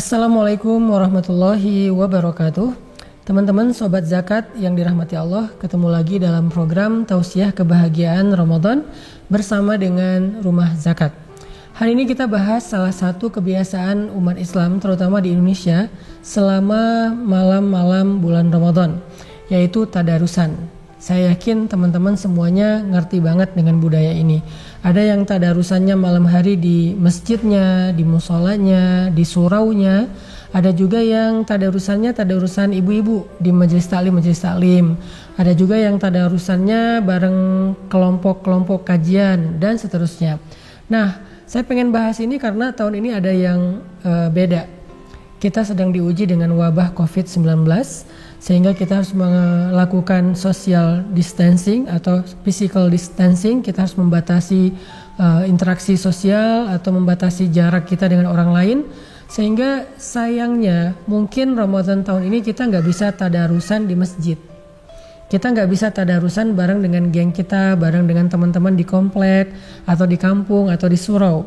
Assalamualaikum warahmatullahi wabarakatuh. Teman-teman sobat zakat yang dirahmati Allah, ketemu lagi dalam program Tausiah Kebahagiaan Ramadan bersama dengan Rumah Zakat. Hari ini kita bahas salah satu kebiasaan umat Islam terutama di Indonesia selama malam-malam bulan Ramadan, yaitu tadarusan. Saya yakin teman-teman semuanya ngerti banget dengan budaya ini. Ada yang tadarusannya malam hari di masjidnya, di musolanya, di suraunya. Ada juga yang tadarusan ibu-ibu di majelis taklim. Ada juga yang tadarusannya bareng kelompok-kelompok kajian dan seterusnya. Nah, saya pengen bahas ini karena tahun ini ada yang beda. Kita sedang diuji dengan wabah COVID-19, sehingga kita harus melakukan social distancing atau physical distancing. Kita harus membatasi interaksi sosial atau membatasi jarak kita dengan orang lain. Sehingga sayangnya mungkin Ramadan tahun ini kita nggak bisa tadarusan di masjid. Kita nggak bisa tadarusan bareng dengan geng kita, bareng dengan teman-teman di komplek atau di kampung atau di surau.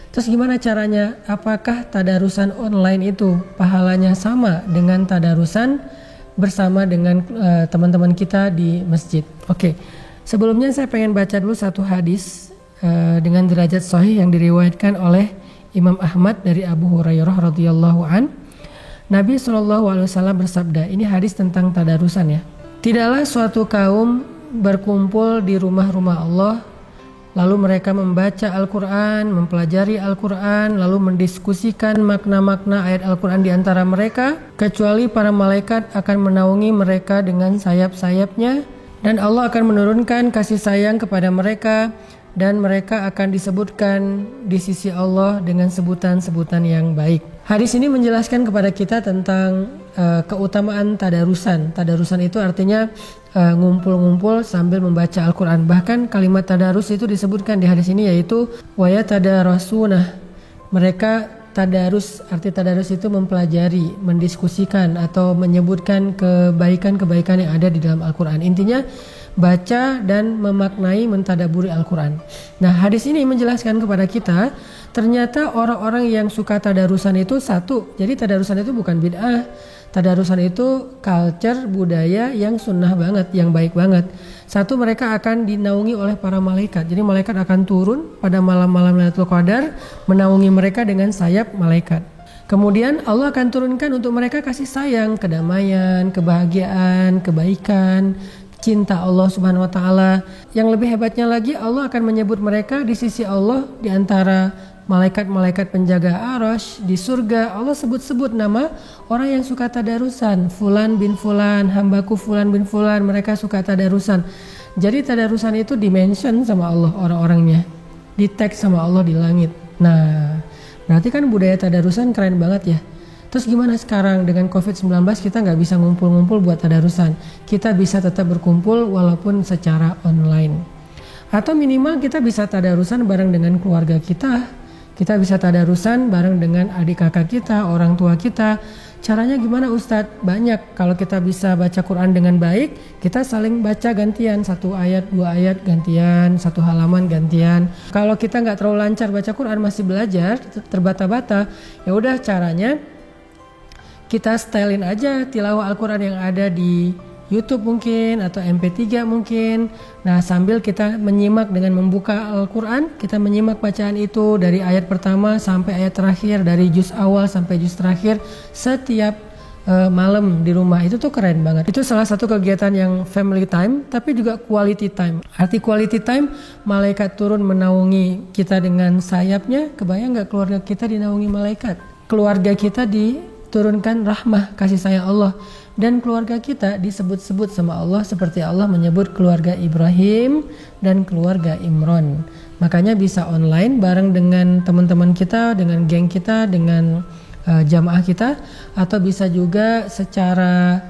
Terus gimana caranya? Apakah tadarusan online itu pahalanya sama dengan tadarusan bersama dengan teman-teman kita di masjid? Oke, sebelumnya saya pengen baca dulu satu hadis dengan derajat sahih yang diriwayatkan oleh Imam Ahmad dari Abu Hurairah radhiyallahu an. Nabi SAW bersabda, ini hadis tentang tadarusan ya. Tidaklah suatu kaum berkumpul di rumah-rumah Allah, lalu mereka membaca Al-Quran, mempelajari Al-Quran, lalu mendiskusikan makna-makna ayat Al-Quran di antara mereka, kecuali para malaikat akan menaungi mereka dengan sayap-sayapnya, dan Allah akan menurunkan kasih sayang kepada mereka, dan mereka akan disebutkan di sisi Allah dengan sebutan-sebutan yang baik. Hadis ini menjelaskan kepada kita tentang keutamaan tadarusan. Tadarusan itu artinya ngumpul-ngumpul sambil membaca Al-Quran. Bahkan kalimat tadarus itu disebutkan di hadis ini, yaitu waya tadarasuna. Mereka tadarus, arti tadarus itu mempelajari, mendiskusikan atau menyebutkan kebaikan-kebaikan yang ada di dalam Al-Quran. Intinya baca dan memaknai, mentadaburi Al-Quran. Nah, hadis ini menjelaskan kepada kita, ternyata orang-orang yang suka tadarusan itu satu. Jadi tadarusan itu bukan bid'ah. Tadarusan itu culture, budaya yang sunnah banget, yang baik banget. Satu, mereka akan dinaungi oleh para malaikat. Jadi malaikat akan turun pada malam-malam Lailatul Qadar, menaungi mereka dengan sayap malaikat. Kemudian Allah akan turunkan untuk mereka kasih sayang, kedamaian, kebahagiaan, kebaikan, cinta Allah Subhanahu wa taala. Yang lebih hebatnya lagi, Allah akan menyebut mereka di sisi Allah di antara malaikat-malaikat penjaga Arasy di surga. Allah sebut-sebut nama orang yang suka tadarusan, Fulan bin Fulan, hambaku Fulan bin Fulan, mereka suka tadarusan. Jadi tadarusan itu dimention sama Allah orang-orangnya, di tag sama Allah di langit. Nah, berarti kan budaya tadarusan keren banget ya. Terus gimana sekarang dengan COVID-19 kita nggak bisa ngumpul-ngumpul buat tadarusan? Kita bisa tetap berkumpul walaupun secara online. Atau minimal kita bisa tadarusan bareng dengan keluarga kita. Kita bisa tadarusan bareng dengan adik kakak kita, orang tua kita. Caranya gimana Ustadz? Banyak. Kalau kita bisa baca Quran dengan baik, kita saling baca gantian. 1 ayat, 2 ayat gantian, 1 halaman gantian. Kalau kita nggak terlalu lancar baca Quran, masih belajar, terbata-bata, ya udah caranya kita stylein aja tilawah Al-Quran yang ada di YouTube mungkin atau MP3 mungkin. Nah, sambil kita menyimak dengan membuka Al-Quran, kita menyimak bacaan itu dari ayat pertama sampai ayat terakhir, dari juz awal sampai juz terakhir setiap malam di rumah. Itu tuh keren banget. Itu salah satu kegiatan yang family time tapi juga quality time. Arti quality time, malaikat turun menaungi kita dengan sayapnya. Kebayang gak keluarga kita dinaungi malaikat? Keluarga kita diturunkan rahmah, kasih sayang Allah, dan keluarga kita disebut-sebut sama Allah seperti Allah menyebut keluarga Ibrahim dan keluarga Imran. Makanya bisa online bareng dengan teman-teman kita, dengan geng kita, dengan jamaah kita, atau bisa juga secara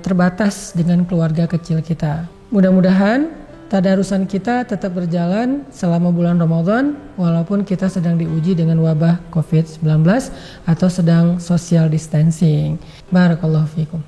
terbatas dengan keluarga kecil kita. Mudah-mudahan tadarusan kita tetap berjalan selama bulan Ramadan walaupun kita sedang diuji dengan wabah COVID-19 atau sedang social distancing. Barakallahu fikum.